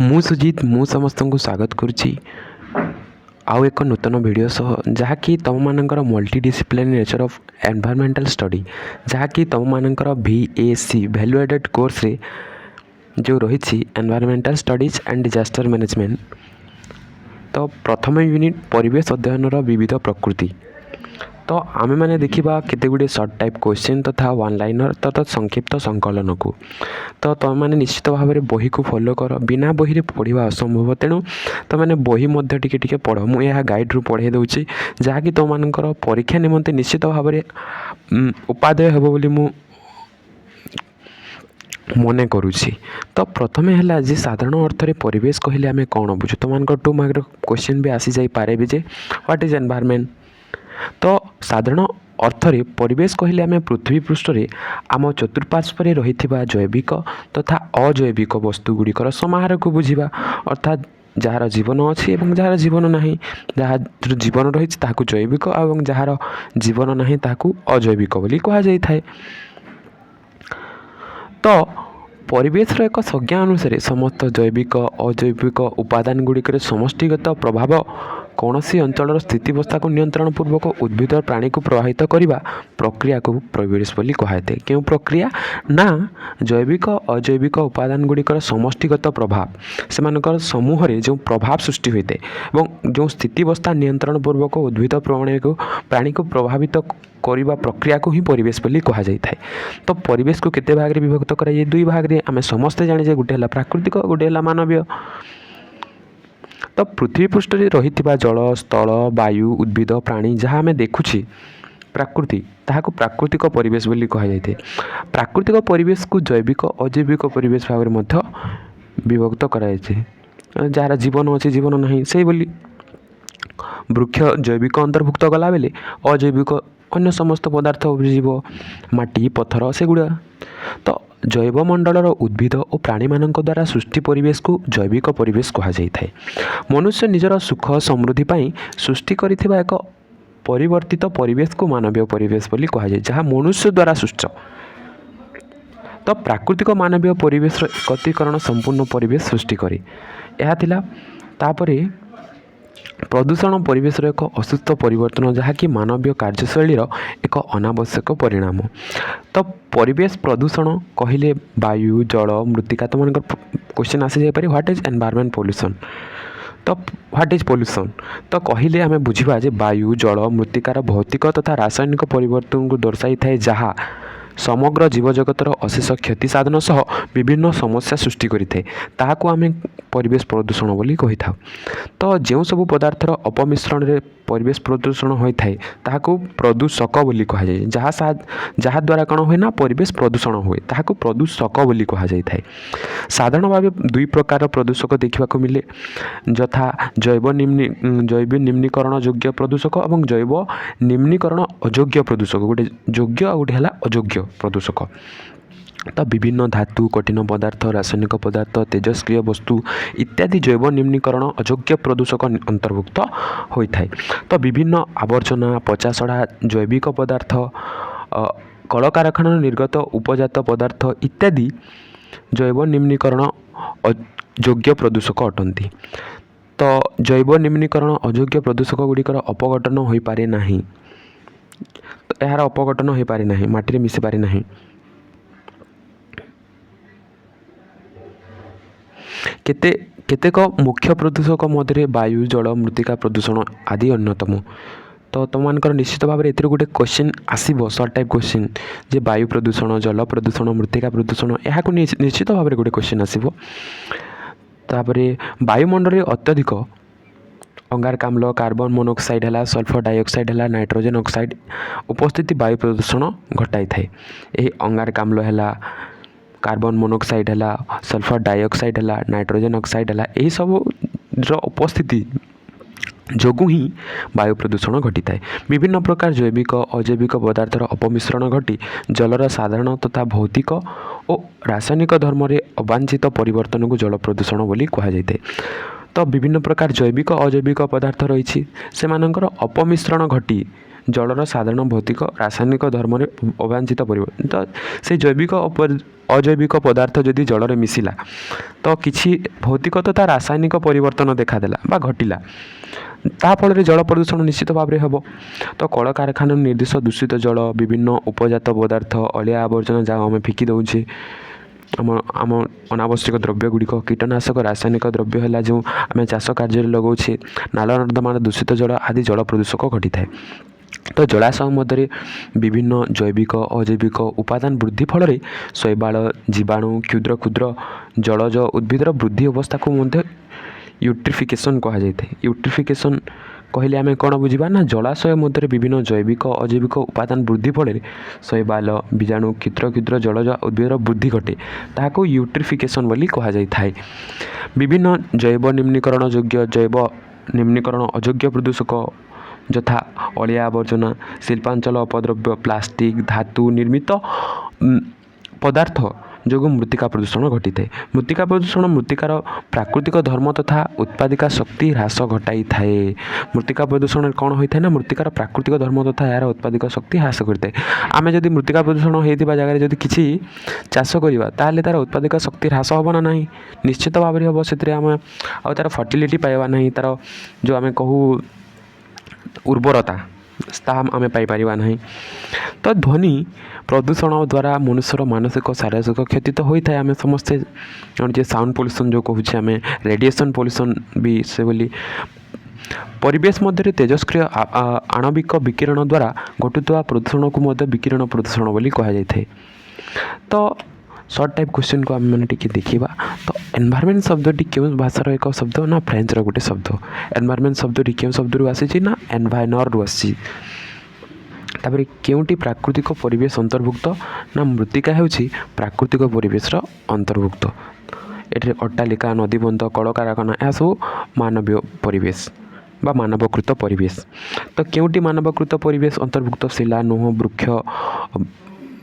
मु सुजित मु समस्त को स्वागत करुच्ची आउ एक नूतन वीडियो सह जहाँकि तुम मानकर multi discipline nature of environmental study जहाँकि तुम मानकर VAC वैल्यू एडेड कोर्स रे जो रही environmental studies and disaster management. तो प्रथम यूनिट परिवेश अध्ययन विविध प्रकृति। तो आमे माने देखिबा केते गुडे शॉर्ट टाइप क्वेश्चन तथा वन लाइनर तथा संक्षिप्त संकलन को। तो तुम मैंने निश्चित भाव में बही को फॉलो कर बिना बही पढ़ा असंभव तेणु तुम मैंने बही मध्य टिके पढ़ मुझे गाइड रू पढ़े दूसरी जहाँकि तुम मानकर परीक्षा निमंते निश्चित भाव में उपादेय हे बोली मु मने करुच्ची। तो प्रथम है जी साधारण अर्थ में परिवेश कहले आम कौन बुझु तुम 2 मार्क क्वेश्चन भी आसी जाई पारे भी जे व्हाट इज एनवायरमेंट। तो साधारण अर्थ रे परिवेश कहले आम पृथ्वी पृष्ठ रे आम चतुर्पार्श्व रही जैविक तथा अजैविक वस्तु गुड़िकर समाहार को बुझा अर्थात जार जीवन अच्छी और जार जीवन ना जहाँ जीवन रही जैविक और जार जीवन ना अजैविक बोली कहुए। तो परिवेश एक संज्ञा अनुसार समस्त जैविक अजैविक उपादान गुड़िक समष्टिगत प्रभाव कौन सी अंचल स्थितिवस्था को नियंत्रण पूर्वक उद्भिद प्राणी को प्रभावित करने प्रक्रिया को परिवेश बोली कहुए। क्यों प्रक्रिया ना जैविक अजैविक उपादान गुड़िकर समष्टिगत प्रभाव से समूह में जो प्रभाव सृष्टि होता है और जो स्थितिवस्था नियंत्रण पूर्वक उद्भिद प्राणी को प्रभावित करने प्रक्रिया को ही परिवेश बोली कहुए। तो परिवेश को केते भाग में विभक्त कराए 2 भाग में आम समस्ते जाने गोटे है प्राकृतिक गोटे है मानवीय। तो पृथ्वी पृष्ठ में रही जल स्थल वायु उद्भिद प्राणी जहाँ आम देखुची प्रकृति ताहाको प्राकृतिक परिवेश बोली कहुए। प्राकृतिक परिवेश को जैविक अजैविक परिवेश भाव में विभक्त कराए जार जीवन अच्छे जीवन ना से बोली वृक्ष जैविक अंतर्भुक्त गला बेले अजैविक अन्य समस्त पदार्थ जीव माटी पत्थर से गुड़ा। तो जैवमंडलर उद्भिद और प्राणी मान द्वारा सृष्टि परिवेश को जैविक परिवेश कहुए। मनुष्य निजर सुख समृद्धि पाई सृष्टि करिथिबा एक परिवर्तित परिवेश को मानवीय परिवेश बोली कहुए जहाँ मनुष्य द्वारा सृष्ट। तो प्राकृतिक मानवीय परिवेश एकत्रीकरण संपूर्ण परिवेश सृष्टि करे यह थिला। तापरे प्रदूषण परिवेश एक असुस्थ परिवर्तन जहाँकि मानवीय कार्यशैली एक अनावश्यक परिणाम। तो परिवेश प्रदूषण कहले वायु जल मृत्तिका तुम क्वेश्चन आसी जापे व्हाट इज एनवायरमेंट पोल्यूशन। तो व्हाट इज पोल्यूशन तो कहले आम बुझा वायु जल मृत्तिकार भौतिक तथा रासायनिक परिवर्तन को दर्शाई थाए जहाँ समग्र जीवजगतर अशेष क्षति साधन सह विभिन्न समस्या सृष्टि करें ताकू आम परिवेश प्रदूषण बोली कही था। तो जो सब पदार्थर अपमिश्रण रे परिवेश प्रदूषण होता है ताकू प्रदूषक बोली कहुए जहाँ द्वारा कौन हुए ना परिवेश प्रदूषण हुए ताकू प्रदूषक बोली कहुए। साधारण भाव 2 प्रकार प्रदूषक देखा मिले यथा जैव निम्नीकरण योग्य प्रदूषक और जैव निम्नीकरण अयोग्य प्रदूषक गोटे योग्य और गोटे है अयोग्य प्रदूषक। तो विभिन्न धातु कठिन पदार्थ रासायनिक पदार्थ तेजस्क्रिय वस्तु इत्यादि जैव निम्नीकरण अयोग्य प्रदूषक अंतर्भुक्त होता है। तो विभिन्न आवर्जना पचासढ़ा जैविक पदार्थ कलकारखाना निर्गत उपजात पदार्थ इत्यादि जैव निम्नीकरण अयोग्य प्रदूषक अटंती। तो जैव निम्नीकरण अयोग्य प्रदूषक गुड़िकर अपघटन हो पारे नहीं। तो यार अपघटन हो पारे नहीं माटी मिसी पारे नहीं। केतेक मुख्य प्रदूषक मध्य वायु जल मृत्तिका प्रदूषण आदि अन्यतम। तो तुम मानकर निश्चित भाव में गोटे क्वेश्चन आसब सर्ट टाइप क्वेश्चन जे वायु प्रदूषण जल प्रदूषण मृत्तिका प्रदूषण यहाँ निश्चित भाव में गोटे क्वेश्चन आसब। तापरे वायुमंडल अत्यधिक अंगारकाम्ल कार्बन मोनोक्साइड है सल्फर डाइऑक्साइड है नाइट्रोजन ऑक्साइड उपस्थिति वायु प्रदूषण घटाई थाए। यही अंगारकाम्ल है कार्बन मोनोक्साइड है सल्फर डाइऑक्साइड है नाइट्रोजन ऑक्साइड है यही सब उपस्थिति जोगु ही वायु प्रदूषण घटी थाए। विभिन्न प्रकार जैविक अजैविक पदार्थर अपमिश्रण घटी जलर साधारण तथा भौतिक और रासायनिक धर्म रे अवांछित परिवर्तन को जल प्रदूषण बोली कहुए। तो विभिन्न प्रकार जैविक अजैविक पदार्थ रही से अपमिश्रण घटी ଜଳର ସାଧାରଣ ଭୌତିକ ରାସାୟନିକ ଧର୍ମରେ ଅବାଞ୍ଛିତ ପରିବର୍ତ୍ତନ। ତ ସେ ଜୈବିକ ଅଜୈବିକ ପଦାର୍ଥ ଯଦି ଜଳରେ ମିଶିଲା ତ କିଛି ଭୌତିକ ତଥା ରାସାୟନିକ ପରିବର୍ତ୍ତନ ଦେଖାଦେଲା ବା ଘଟିଲା, ତାହା ଫଳରେ ଜଳ ପ୍ରଦୂଷଣ ନିଶ୍ଚିତ ଭାବରେ ହେବ। ତ କଳକାରଖାନାରୁ ନିର୍ଦ୍ଦିଷ୍ଟ ଦୂଷିତ ଜଳ, ବିଭିନ୍ନ ଉପଜାତ ପଦାର୍ଥ, ଅଳିଆ ଆବର୍ଜନା ଯାହା ଆମେ ଫିକି ଦେଉଛେ, ଆମ ଅନାବଶ୍ୟକ ଦ୍ରବ୍ୟ ଗୁଡ଼ିକ, କୀଟନାଶକ ରାସାୟନିକ ଦ୍ରବ୍ୟ ହେଲା ଯେଉଁ ଆମେ ଚାଷ କାର୍ଯ୍ୟରେ ଲଗାଉଛେ, ନାଳ ନର୍ଦ୍ଦମାର ଦୂଷିତ ଜଳ ଆଦି ଜଳ ପ୍ରଦୂଷକ ଘଟିଥାଏ। ତ ଜଳାଶୟ ମଧ୍ୟରେ ବିଭିନ୍ନ ଜୈବିକ ଅଜୈବିକ ଉପାଦାନ ବୃଦ୍ଧି ଫଳରେ ଶୈବାଳ, ଜୀବାଣୁ, କ୍ଷୁଦ୍ର କ୍ଷୁଦ୍ର ଜଳଜ ଉଦ୍ଭିଦର ବୃଦ୍ଧି ଅବସ୍ଥାକୁ ମଧ୍ୟ ୟୁଟ୍ରିଫିକେସନ୍ କୁହାଯାଇଥାଏ। ୟୁଟ୍ରିଫିକେସନ୍ କହିଲେ ଆମେ କ'ଣ ବୁଝିବା ନା ଜଳାଶୟ ମଧ୍ୟରେ ବିଭିନ୍ନ ଜୈବିକ ଅଜୈବିକ ଉପାଦାନ ବୃଦ୍ଧି ଫଳରେ ଶୈବାଳ, ବୀଜାଣୁ, କ୍ଷୁଦ୍ର କ୍ଷୁଦ୍ର ଜଳଜ ଉଦ୍ଭିଦର ବୃଦ୍ଧି ଘଟେ, ତାହାକୁ ୟୁଟ୍ରିଫିକେସନ୍ ବୋଲି କୁହାଯାଇଥାଏ। ବିଭିନ୍ନ ଜୈବ ନିମ୍ନୀକରଣ ଯୋଗ୍ୟ, ଜୈବ ନିମ୍ନୀକରଣ ଅଯୋଗ୍ୟ ପ୍ରଦୂଷକ ଯଥା ଅଳିଆ ଆବର୍ଜନା, ଶିଳ୍ପାଞ୍ଚଳ ଅପଦ୍ରବ୍ୟ, ପ୍ଲାଷ୍ଟିକ୍, ଧାତୁ ନିର୍ମିତ ପଦାର୍ଥ ଯୋଗୁଁ ମୃତ୍ତିକା ପ୍ରଦୂଷଣ ଘଟିଥାଏ। ମୃତ୍ତିକା ପ୍ରଦୂଷଣ ମୃତ୍ତିକାର ପ୍ରାକୃତିକ ଧର୍ମ ତଥା ଉତ୍ପାଦିକା ଶକ୍ତି ହ୍ରାସ ଘଟାଇଥାଏ। ମୃତ୍ତିକା ପ୍ରଦୂଷଣରେ କ'ଣ ହୋଇଥାଏ ନା ମୃତ୍ତିକାର ପ୍ରାକୃତିକ ଧର୍ମ ତଥା ଏହାର ଉତ୍ପାଦିକ ଶକ୍ତି ହ୍ରାସ କରିଥାଏ। ଆମେ ଯଦି ମୃତ୍ତିକା ପ୍ରଦୂଷଣ ହୋଇଥିବା ଜାଗାରେ ଯଦି କିଛି ଚାଷ କରିବା ତାହେଲେ ତା'ର ଉତ୍ପାଦିକ ଶକ୍ତି ହ୍ରାସ ହେବ ନା ନାହିଁ? ନିଶ୍ଚିତ ଭାବରେ ହେବ। ସେଥିରେ ଆମେ ଆଉ ତା'ର ଫର୍ଟିଲିଟି ପାଇବା ନାହିଁ, ତା'ର ଯେଉଁ ଆମେ କହୁ ଉର୍ବରତା ତାହା ଆମେ ପାଇପାରିବା ନାହିଁ। ତ ଧ୍ୱନି ପ୍ରଦୂଷଣ ଦ୍ୱାରା ମନୁଷ୍ୟର ମାନସିକ ଶାରୀରିକ କ୍ଷତି ତ ହୋଇଥାଏ। ଆମେ ସମସ୍ତେ ଯେ ସାଉଣ୍ଡ ପଲ୍ୟୁସନ୍ ଯେଉଁ କହୁଛେ ଆମେ, ରେଡ଼ିଏସନ୍ ପଲ୍ୟୁସନ୍ ବି ସେଭଳି। ପରିବେଶ ମଧ୍ୟରେ ତେଜସ୍କ୍ରିୟ ଆଣବିକ ବିକିରଣ ଦ୍ୱାରା ଘଟୁଥିବା ପ୍ରଦୂଷଣକୁ ମଧ୍ୟ ବିକିରଣ ପ୍ରଦୂଷଣ ବୋଲି କୁହାଯାଇଥାଏ। ତ ସର୍ଟ ଟାଇପ୍ କ୍ୱେଶ୍ଚିନ୍କୁ ଆମେମାନେ ଟିକେ ଦେଖିବା। ତ ଏନ୍ଭାରମେଣ୍ଟ ଶବ୍ଦଟି କେଉଁ ଭାଷାର ଏକ ଶବ୍ଦ ନା ଫ୍ରେଞ୍ଚର ଗୋଟେ ଶବ୍ଦ। ଏନ୍ଭାରମେଣ୍ଟ ଶବ୍ଦଟି କେଉଁ ଶବ୍ଦରୁ ଆସିଛି ନା ଏନ୍ଭାଇନର୍ରୁ ଆସିଛି। ତାପରେ କେଉଁଟି ପ୍ରାକୃତିକ ପରିବେଶ ଅନ୍ତର୍ଭୁକ୍ତ ନା ମୃତ୍ତିକା ହେଉଛି ପ୍ରାକୃତିକ ପରିବେଶର ଅନ୍ତର୍ଭୁକ୍ତ। ଏଠାରେ ଅଟ୍ଟାଳିକା, ନଦୀବନ୍ଧ, କଳକାରଖାନା ଏହାସବୁ ମାନବୀୟ ପରିବେଶ ବା ମାନବକୃତ ପରିବେଶ। ତ କେଉଁଟି ମାନବକୃତ ପରିବେଶ ଅନ୍ତର୍ଭୁକ୍ତ? ଶିଳା ନୁହଁ, ବୃକ୍ଷ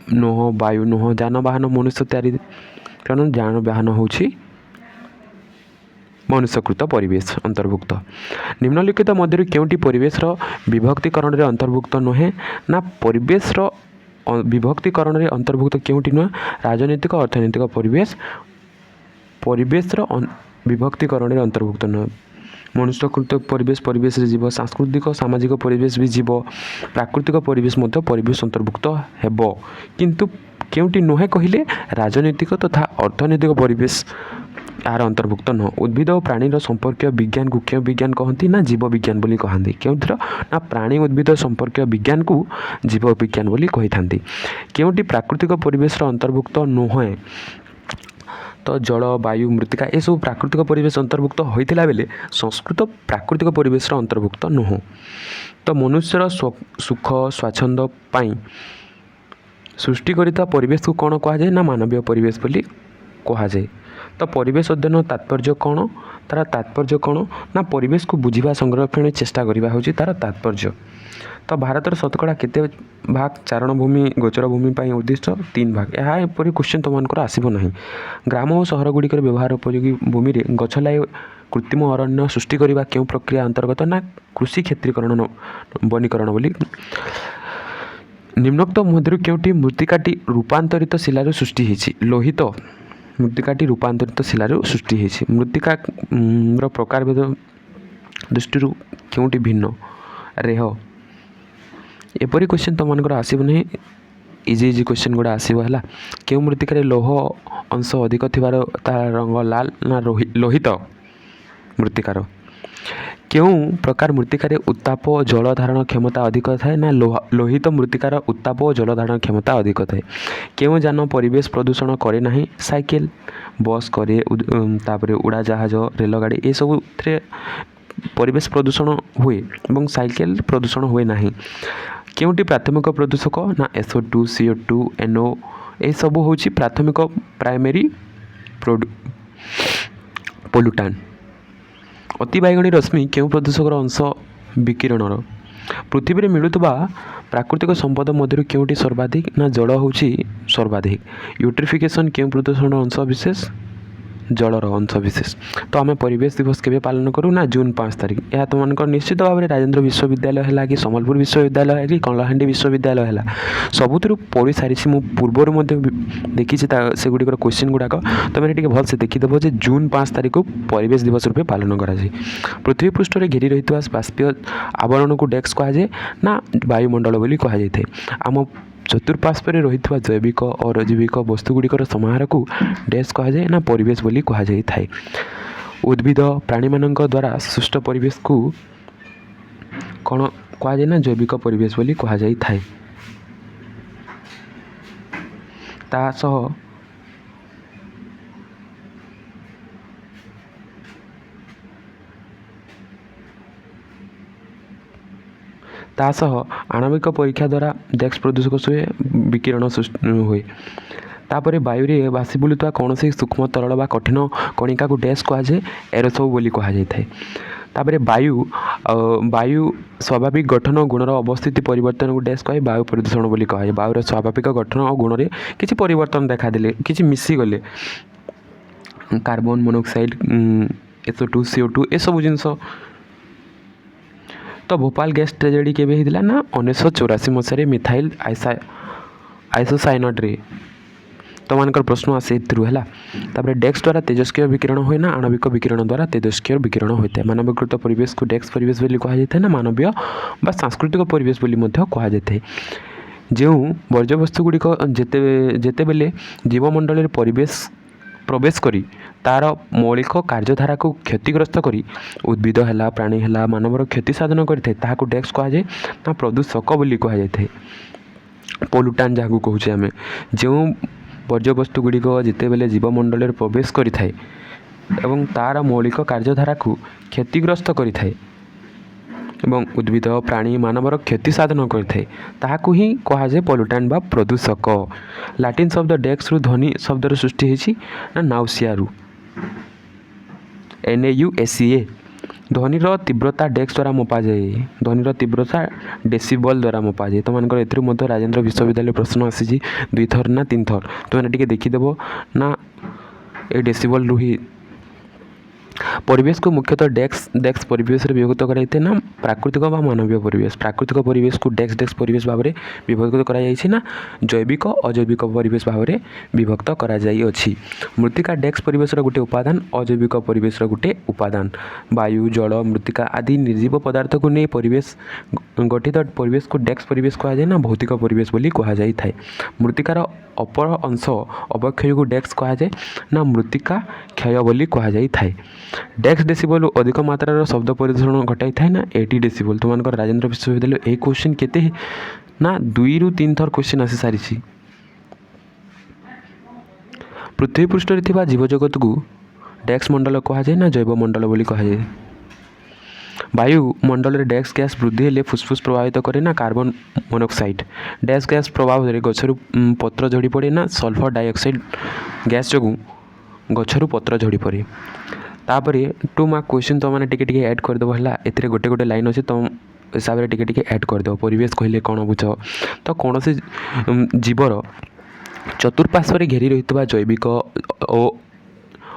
ନୁହଁ, ବାୟୁ ନୁହଁ, ଯାନବାହନ ମନୁଷ୍ୟ ତିଆରି, କାରଣ ଯାନବାହନ ହେଉଛି ମନୁଷ୍ୟକୃତ ପରିବେଶ ଅନ୍ତର୍ଭୁକ୍ତ। ନିମ୍ନଲିଖିତ ମଧ୍ୟରୁ କେଉଁଟି ପରିବେଶର ବିଭକ୍ତିକରଣରେ ଅନ୍ତର୍ଭୁକ୍ତ ନୁହେଁ ନା ପରିବେଶର ବିଭକ୍ତିକରଣରେ ଅନ୍ତର୍ଭୁକ୍ତ କେଉଁଟି ନୁହେଁ? ରାଜନୈତିକ ଅର୍ଥନୈତିକ ପରିବେଶର ବିଭକ୍ତିକରଣରେ ଅନ୍ତର୍ଭୁକ୍ତ ନୁହେଁ। ମନୁଷ୍ୟକୃତ ପରିବେଶ ପରିବେଶରେ ଯିବ, ସାଂସ୍କୃତିକ ସାମାଜିକ ପରିବେଶ ବି ଯିବ, ପ୍ରାକୃତିକ ପରିବେଶ ମଧ୍ୟ ପରିବେଶ ଅନ୍ତର୍ଭୁକ୍ତ ହେବ। କିନ୍ତୁ କେଉଁଟି ନୁହେଁ କହିଲେ ରାଜନୈତିକ ତଥା ଅର୍ଥନୈତିକ ପରିବେଶ ଏହାର ଅନ୍ତର୍ଭୁକ୍ତ ନୁହଁ। ଉଦ୍ଭିଦ ଓ ପ୍ରାଣୀର ସମ୍ପର୍କୀୟ ବିଜ୍ଞାନକୁ କେଉଁ ବିଜ୍ଞାନ କହନ୍ତି ନା ଜୀବବିଜ୍ଞାନ ବୋଲି କହନ୍ତି। କେଉଁଥିର ନା ପ୍ରାଣୀ ଉଦ୍ଭିଦ ସମ୍ପର୍କୀୟ ବିଜ୍ଞାନକୁ ଜୀବବିଜ୍ଞାନ ବୋଲି କହିଥାନ୍ତି। କେଉଁଟି ପ୍ରାକୃତିକ ପରିବେଶର ଅନ୍ତର୍ଭୁକ୍ତ ନୁହେଁ? ତ ଜଳ, ବାୟୁ, ମୃତ୍ତିକା ଏସବୁ ପ୍ରାକୃତିକ ପରିବେଶ ଅନ୍ତର୍ଭୁକ୍ତ ହୋଇଥିଲା ବେଳେ ସଂସ୍କୃତ ପ୍ରାକୃତିକ ପରିବେଶର ଅନ୍ତର୍ଭୁକ୍ତ ନୁହଁ। ତ ମନୁଷ୍ୟର ସୁଖ ସ୍ୱାଚ୍ଛନ୍ଦ୍ୟ ପାଇଁ ସୃଷ୍ଟି କରିଥିବା ପରିବେଶକୁ କ'ଣ କୁହାଯାଏ ନା ମାନବୀୟ ପରିବେଶ ବୋଲି କୁହାଯାଏ। ତ ପରିବେଶ ଅଧ୍ୟୟନ ତାତ୍ପର୍ଯ୍ୟ କ'ଣ? ତା'ର ତାତ୍ପର୍ଯ୍ୟ କ'ଣ ନା ପରିବେଶକୁ ବୁଝିବା, ସଂରକ୍ଷଣ ଚେଷ୍ଟା କରିବା ହେଉଛି ତା'ର ତାତ୍ପର୍ଯ୍ୟ। ତ ଭାରତର ଶତକଡ଼ା କେତେ ଭାଗ ଚାରଣଭୂମି ଗୋଚର ଭୂମି ପାଇଁ ଉଦ୍ଦିଷ୍ଟ? 3 ଭାଗ। ଏହା ଏପରି କ୍ୱେଶ୍ଚିନ୍ ତୁମମାନଙ୍କର ଆସିବ ନାହିଁ। ଗ୍ରାମ ଓ ସହର ଗୁଡ଼ିକରେ ବ୍ୟବହାର ଉପଯୋଗୀ ଭୂମିରେ ଗଛ ଲାଗି କୃତ୍ରିମ ଅରଣ୍ୟ ସୃଷ୍ଟି କରିବା କେଉଁ ପ୍ରକ୍ରିୟା ଅନ୍ତର୍ଗତ ନା କୃଷି କ୍ଷେତ୍ରୀକରଣ ବନୀକରଣ ବୋଲି। ନିମ୍ନୋକ୍ତ ମଧ୍ୟରୁ କେଉଁଟି ମୃତ୍ତିକାଟି ରୂପାନ୍ତରିତ ଶିଳାରୁ ସୃଷ୍ଟି ହୋଇଛି? ଲୋହିତ ମୃତ୍ତିକାଟି ରୂପାନ୍ତରିତ ଶିଳାରୁ ସୃଷ୍ଟି ହୋଇଛି। ମୃତ୍ତିକାର ପ୍ରକାରଭେଦ ଦୃଷ୍ଟିରୁ କେଉଁଟି ଭିନ୍ନ? ରେହ। ଏପରି କ୍ୱେଶ୍ଚିନ୍ ତୁମମାନଙ୍କର ଆସିବ ନାହିଁ। ଇଜି କ୍ୱେଶ୍ଚିନ୍ ଗୁଡ଼ା ଆସିବ ହେଲା। କେଉଁ ମୃତ୍ତିକାରେ ଲୌହ ଅଂଶ ଅଧିକ ଥିବାର ତା ରଙ୍ଗ ଲାଲ ନା ଲୋହିତ ମୃତ୍ତିକାର। କେଉଁ ପ୍ରକାର ମୃତ୍ତିକାରେ ଉତ୍ତାପ ଓ ଜଳ ଧାରଣ କ୍ଷମତା ଅଧିକ ଥାଏ ନା ଲୋହିତ ମୃତ୍ତିକାର ଉତ୍ତାପ ଓ ଜଳ ଧାରଣ କ୍ଷମତା ଅଧିକ ଥାଏ। କେଉଁ ଯାନ ପରିବେଶ ପ୍ରଦୂଷଣ କରେ ନାହିଁ? ସାଇକେଲ। ବସ୍ କରେ, ତାପରେ ଉଡ଼ାଜାହାଜ, ରେଳଗାଡ଼ି ଏସବୁଥିରେ ପରିବେଶ ପ୍ରଦୂଷଣ ହୁଏ ଏବଂ ସାଇକେଲ ପ୍ରଦୂଷଣ ହୁଏ ନାହିଁ। କେଉଁଟି ପ୍ରାଥମିକ ପ୍ରଦୂଷକ ନା SO2, CO2, NO ଏସବୁ ହେଉଛି ପ୍ରାଥମିକ ପ୍ରାଇମେରୀ ପଲ୍ୟୁଟାଣ୍ଟ। ଅତିବାଇଗଣୀ ରଶ୍ମି କେଉଁ ପ୍ରଦୂଷକର ଅଂଶ ବିକିରଣର? ପୃଥିବୀରେ ମିଳୁଥିବା ପ୍ରାକୃତିକ ସମ୍ପଦ ମଧ୍ୟରୁ କେଉଁଟି ସର୍ବାଧିକ ନା ଜଳ ହେଉଛି ସର୍ବାଧିକ। ୟୁଟ୍ରିଫିକେସନ୍ କେଉଁ ପ୍ରଦୂଷଣର ଅଂଶ ବିଶେଷ? जलर अंशविशेष। तो आम परिवेश दिवस के पालन करूँ ना जून 5 तारिख। यह तुम निश्चित भाव में राजेन्द्र विश्वविद्यालय है कि सम्बलपुर विश्वविद्यालय है कि कलाहांडी विश्वविद्यालय है सबुठ पढ़ी सारी पूर्वर देखी से गुड़िक क्वेश्चन गुड़ाक तुम ये भलसे देखीदेव जे जून 5 तारिख को परिवेश दिवस रूपे पालन कराए। पृथ्वी पृष्ठ में घेरी रही बाष्पीय आवरण को डेस्क कहुए ना वायुमंडल बोली कहुए। आम चतुर्पार्श्व रही जैविक और अजैविक वस्तुगुड़िकर समाहार को डेस्क कहुए ना परिवेश बोली कहुए। उद्भिद प्राणी मान द्वारा सृष्ट परिवेश को कौन कहुए ना जैविक परिवेश बोली कहुए। तासह आणविक परीक्षा द्वारा डेस्क प्रदूषक हुए विकिरण सृष्टि हुए। तापर वायु रे भासी बुलुवा कौन से सूक्ष्म तरल बा कठिन कणिका को डेस्क कहुए एरोसोल बोली कहुए। तापर वायु स्वाभाविक गठन और गुणर अवस्थिति परिवर्तन को डेस्क कहे वायु प्रदूषण बोली कहुए। वायुर स्वाभाविक गठन और गुण में किसी परिवर्तन देखादेले किसी मिसीगले कार्बन मोनोक्साइड SO2 CO2 ये सब जिनस। तो भोपाल गैस ट्रेजेडी केबे हिला ना 1984 मसीह मिथाइल आइसोसाइनाइड रे। तो मानकर प्रश्न आसे है। डेस्क द्वारा तेजस्क्रिय विकिरण हुए ना आणविक विकिरण द्वारा तेजस्क्रिय विकिरण होता है। मानवीकृत परिवेश को डेस्क परिवेश बोली कहुए ना मानवीय बा सांस्कृतिक परिवेश बोली कहुए। जो वर्ज्यवस्तु गुड़िक जेते बेले जीवमंडल परिवेश प्रवेश करी तार मौलिक कार्यधारा को क्षतिग्रस्त करी उद्भिद है प्राणी है मानवर क्षति साधन करते ताकू डेस्क कहुए ना प्रदूषक बोली कहुए। पोलुटान जहाँ कहूँ आम जो वर्ज्यवस्तु गुड़िक जिते बेले जीवमंडल प्रवेश करें एवं तार मौलिक कार्यधारा को क्षतिग्रस्त करें एवं उद्भिद प्राणी मानवर क्षति साधन करते ताकू ही कहुए पोलुटान बा प्रदूषक। लाटिन शब्द डेस्क रु ध्वनि शब्द सृष्टि होती ना नाउसिया NAUSEA। ध्वनिर तीव्रता डेस्क द्वारा मपा जाए। ध्वनिर तीव्रता डेसिबल द्वारा मपा जाए। तो मानकर ए राजेन्द्र विश्वविद्यालय प्रश्न आसी 2 थर ना 3 थर तुमने टिके देखीदेव ना ए डेसिबल रु ही परिवेश को मुख्यतः डेस्क परिवेश विभक्त कराइए ना प्राकृतिक व मानवीय परिवेश। प्राकृतिक परिवेश को डेस्क परिवेश भाव में विभक्त कराई ना जैविक अजैविक परिवेश भाव में विभक्त कराई। मृत्तिका डेस्क परिवेश गोटे उपादान अजैविक परिवेश गोटे उपादान। वायु जल मृत्तिका आदि निर्जीव पदार्थ को नहीं परिवेश गठित परिवेश को डेस्क परिवेश कहुए ना भौतिक परिवेश बोली कहुए। मृत्तिकार अपर अंश अवक्षय को डेस्क कहुए ना मृत्तिका क्षय बोली कहुए। डेस्क डेसिबल अधिक मात्रार शब्द प्रदूषण घटाई था ना 80 डेसिबल। तुम राजेन्द्र विश्वविद्यालय ए क्वेश्चन केते ना 2 रु 3 थर क्वेश्चन आसी सारी। पृथ्वी पृष्ठ में जीवजगत को डेस्क मंडल कहुए ना जैव मंडल बोली कहुए। वायु मंडल में डेस्क गैस वृद्धि हेले फुसफुस प्रभावित करे ना कार्बन मोनोक्साइड। डेस्क गैस प्रभाव में गचर पत्र झड़ी पड़े ना सल्फर डाइऑक्साइड गैस जो गचर पत्र झड़ी पड़े। तापर 2 मार्क क्वेश्चन तो मैंने टिके ऐड करदेव है। ए गोटे गोटे लाइन अच्छे तुम हिसाब से टिके ऐड करदेव। परिवेश कहले कौन बुझ तो कौन से जीवर चतुर्पार्श्व घेरी रही जैविक और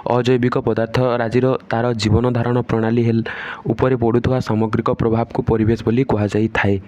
अजैविक पदार्थ राजीर तार जीवन धारण प्रणाली उपरे पड़ुवा सामग्रिक प्रभाव को परिवेश बोली कहुए।